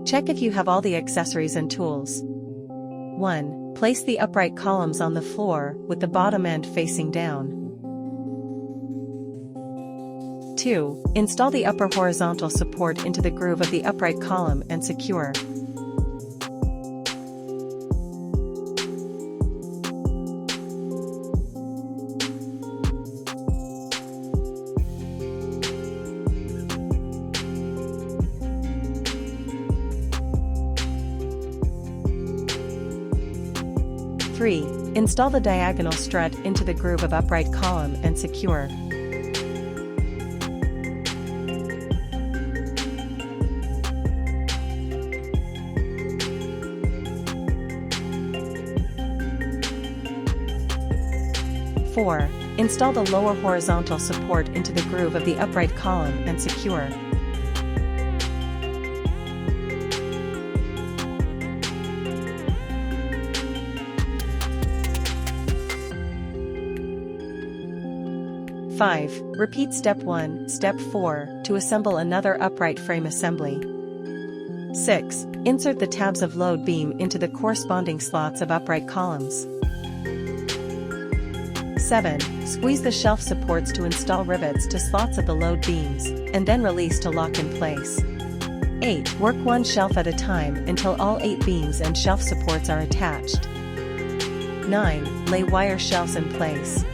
Check if you have all the accessories and tools. 1. Place the upright columns on the floor, with the bottom end facing down. 2. Install the upper horizontal support into the groove of the upright column and secure. 3. Install the diagonal strut into the groove of upright column and secure. 4. Install the lower horizontal support into the groove of the upright column and secure. 5. Repeat step 1, step 4, to assemble another upright frame assembly. 6. Insert the tabs of load beam into the corresponding slots of upright columns. 7. Squeeze the shelf supports to install rivets to slots of the load beams, and then release to lock in place. 8. Work one shelf at a time until all 8 beams and shelf supports are attached. 9. Lay wire shelves in place.